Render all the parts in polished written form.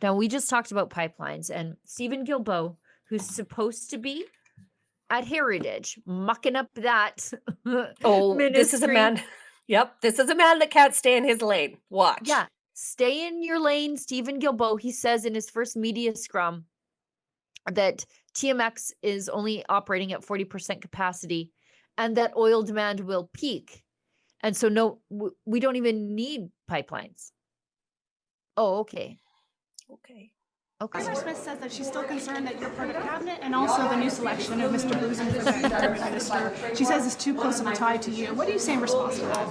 Now, we just talked about pipelines, and Steven Guilbeault, who's supposed to be at Heritage, mucking up that Oh, this is a ministry. man. Yep, this is a man that can't stay in his lane. Watch. Yeah, stay in your lane, Steven Guilbeault. He says in his first media scrum that TMX is only operating at 40% capacity and that oil demand will peak. And so, no, we don't even need pipelines. Oh, okay. Okay. Premier Smith says that she's still concerned that you're part of cabinet and also the new selection of Mr. Buzyn for the environment minister. She says it's too close of a tie to you. What do you say in response to that?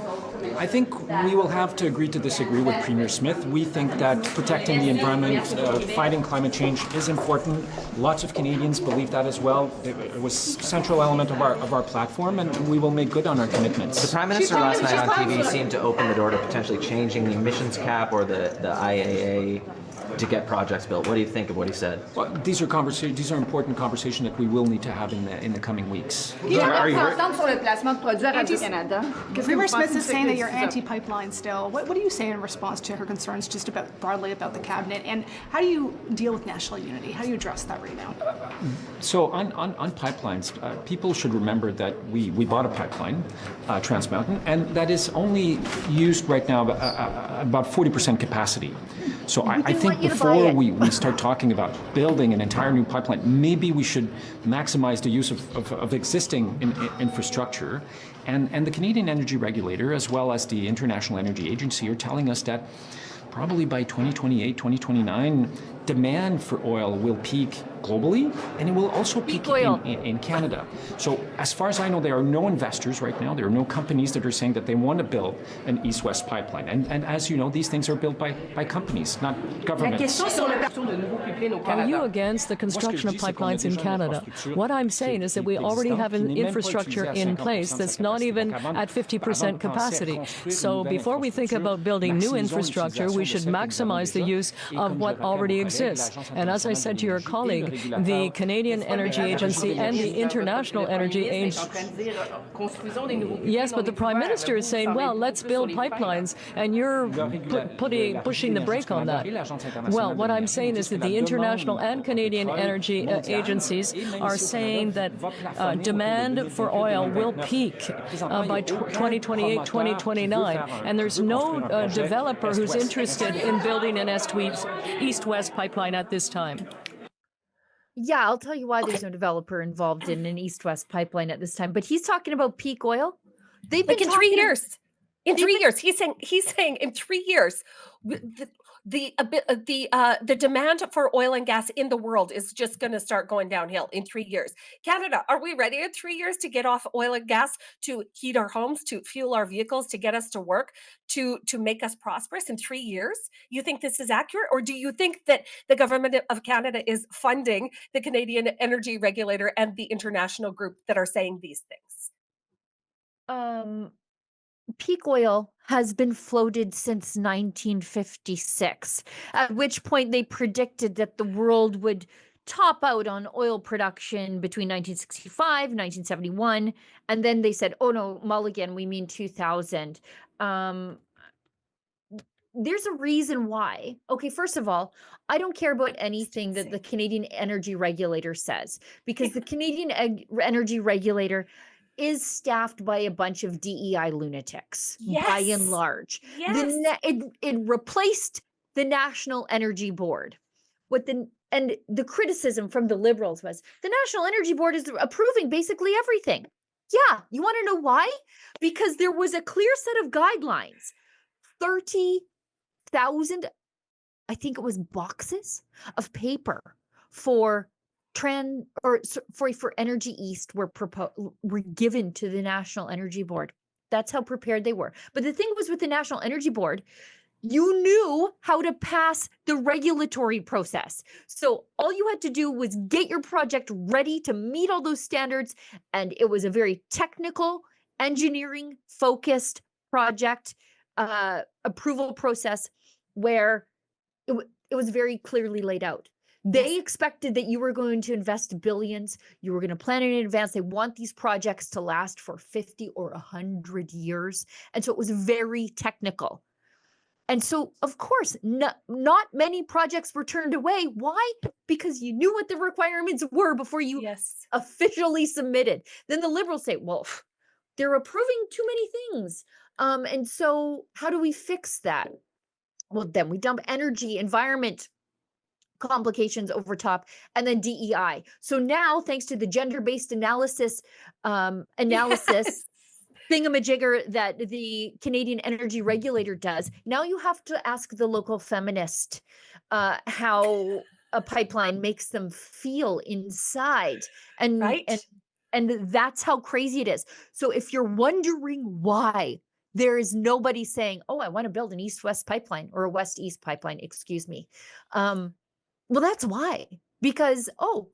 I think we will have to agree to disagree with Premier Smith. We think that protecting the environment, fighting climate change is important. Lots of Canadians believe that as well. It was a central element of our platform, and we will make good on our commitments. The Prime Minister last night on TV seemed to open the door to potentially changing the emissions cap or the IAA to get projects built. What do you think of what he said? Well, these are important conversations that we will need to have in the coming weeks. Premier Smith is saying that you're anti-pipeline still. What do you say in response to her concerns just broadly about the cabinet? And how do you deal with national unity? How do you address that right now? So on pipelines, people should remember that we bought a pipeline, Trans Mountain, and that is only used right now about 40% capacity. So I think before we start talking about building an entire new pipeline, maybe we should maximize the use of existing infrastructure. And the Canadian Energy Regulator, as well as the International Energy Agency, are telling us that probably by 2028, 2029, demand for oil will peak globally, and it will also peak in Canada. So as far as I know, there are no investors right now. There are no companies that are saying that they want to build an east-west pipeline. And as you know, these things are built by companies, not governments. Are you against the construction of pipelines in Canada? What I'm saying is that we already have an infrastructure in place that's not even at 50% capacity. So before we think about building new infrastructure, we should maximize the use of what already exists. And as I said to your colleague, the Canadian Energy Agency and the International Energy Agency. Yes, but the Prime Minister is saying, well, let's build pipelines, and you're pushing the brake on that. Well, what I'm saying is that the international and Canadian energy agencies are saying that demand for oil will peak by 2028, 2029, and there's no developer who's interested in building an east-west pipeline at this time. Yeah, I'll tell you why there's no developer involved in an east-west pipeline at this time. But he's talking about peak oil. They've been in 3 years. In 3 years, he's saying in 3 years, the demand for oil and gas in the world is just going to start going downhill in 3 years. Canada, are we ready in 3 years to get off oil and gas, to heat our homes, to fuel our vehicles, to get us to work, to make us prosperous in 3 years? You think this is accurate, or do you think that the government of Canada is funding the Canadian Energy Regulator and the international group that are saying these things? Peak oil has been floated since 1956, at which point they predicted that the world would top out on oil production between 1965 and 1971. And then they said, oh no, Mulligan, we mean 2000. There's a reason why. Okay, first of all, I don't care about anything that the Canadian Energy Regulator says, because the Canadian Energy Regulator is staffed by a bunch of DEI lunatics, by and large. Yes. It replaced the National Energy Board. And the criticism from the Liberals was the National Energy Board is approving basically everything. Yeah, you want to know why? Because there was a clear set of guidelines. 30,000, I think it was boxes of paper for Energy East were given to the National Energy Board. That's how prepared they were. But the thing was, with the National Energy Board, you knew how to pass the regulatory process. So all you had to do was get your project ready to meet all those standards. And it was a very technical, engineering focused project approval process where it was very clearly laid out. They expected that you were going to invest billions. You were going to plan in advance. They want these projects to last for 50 or 100 years. And so it was very technical. And so, of course, not many projects were turned away. Why? Because you knew what the requirements were before you Yes. officially submitted. Then the Liberals say, well, they're approving too many things. And so how do we fix that? Well, then we dump energy, environment complications over top, and then DEI. So now, thanks to the gender-based analysis Yes. thingamajigger that the Canadian Energy Regulator does, now you have to ask the local feminist how a pipeline makes them feel inside. Right. And that's how crazy it is. So if you're wondering why there is nobody saying, oh, I want to build an east-west pipeline or a west-east pipeline, excuse me. Well, that's why. Because,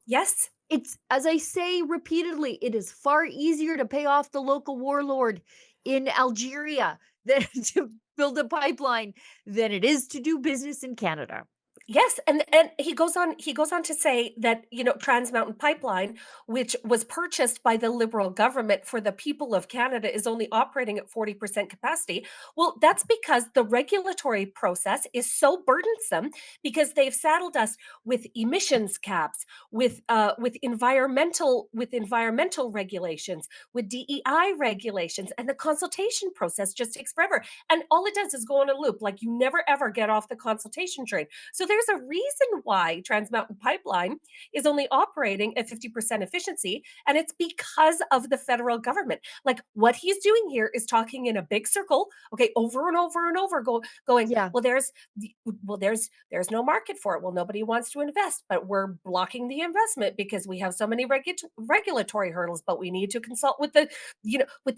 Yes. it's, as I say repeatedly, it is far easier to pay off the local warlord in Algeria than to build a pipeline than it is to do business in Canada. Yes, and he goes on to say that, Trans Mountain Pipeline, which was purchased by the Liberal government for the people of Canada, is only operating at 40% capacity. Well, that's because the regulatory process is so burdensome because they've saddled us with emissions caps, with environmental regulations, with DEI regulations, and the consultation process just takes forever. And all it does is go on a loop, like you never ever get off the consultation train. So there's a reason why Trans Mountain Pipeline is only operating at 50% efficiency, and it's because of the federal government. Like what he's doing here is talking in a big circle, okay, over and over and over, going, Yeah. well, there's no market for it. Well, nobody wants to invest, but we're blocking the investment because we have so many regulatory hurdles. But we need to consult with the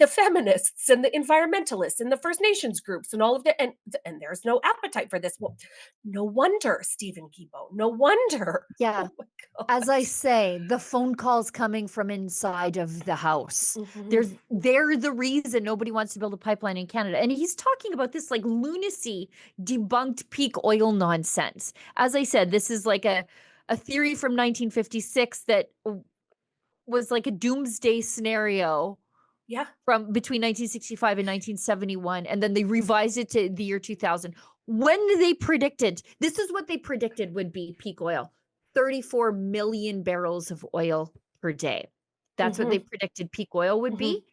feminists and the environmentalists and the First Nations groups and all of that, and there's no appetite for this. Well, no wonder, Steven Guilbeault. No wonder. Yeah. Oh my As I gosh. say, the phone calls coming from inside of the house. Mhm. They're the reason nobody wants to build a pipeline in Canada. And he's talking about this like lunacy, debunked peak oil nonsense. As I said, this is like a theory from 1956 that was like a doomsday scenario Yeah. from between 1965 and 1971, and then they revised it to the year 2000. When they predicted, this is what they predicted would be peak oil, 34 million barrels of oil per day. That's what they predicted peak oil would be.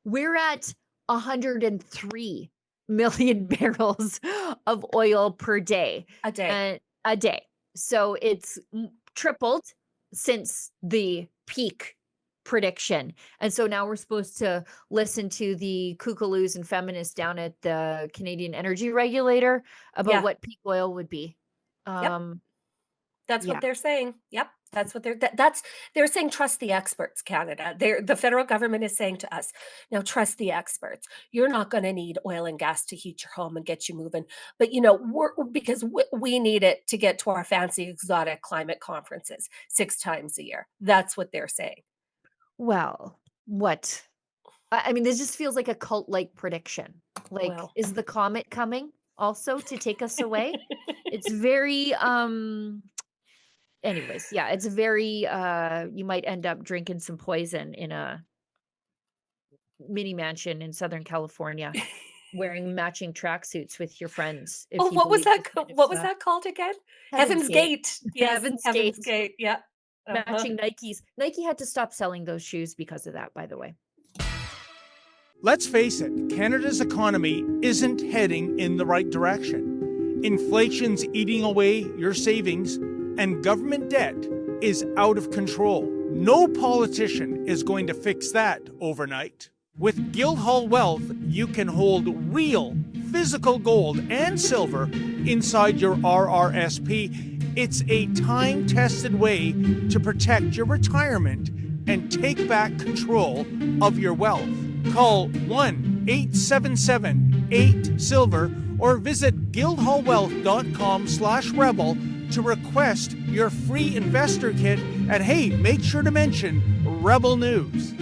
We're at 103 million barrels of oil per day. A day. A day. So it's tripled since the peak prediction. And so now we're supposed to listen to the kookaloos and feminists down at the Canadian Energy Regulator about Yeah. what peak oil would be. That's Yeah. what they're saying. Yep. That's what they're saying. Trust the experts, Canada. The federal government is saying to us, now trust the experts. You're not going to need oil and gas to heat your home and get you moving. But because we need it to get to our fancy exotic climate conferences 6 times a year. That's what they're saying. Well, what? I mean, this just feels like a cult-like prediction. Like, Well. is the comet coming also to take us away? It's very, anyways, yeah, it's very, you might end up drinking some poison in a mini mansion in Southern California, wearing matching tracksuits with your friends. If Oh, you what was believe that? this kind of What was stuff. that called again? Heaven's Gate. Yes, Heaven's Heaven's Gate. Gate. Yeah. Uh-huh. Matching Nikes. Nike had to stop selling those shoes because of that, by the way. Let's face it, Canada's economy isn't heading in the right direction. Inflation's eating away your savings, and government debt is out of control. No politician is going to fix that overnight. With Guildhall Wealth, you can hold real, physical gold and silver inside your RRSP. It's a time-tested way to protect your retirement and take back control of your wealth. Call 1-877-8-SILVER or visit guildhallwealth.com/rebel to request your free investor kit. And hey, make sure to mention Rebel News.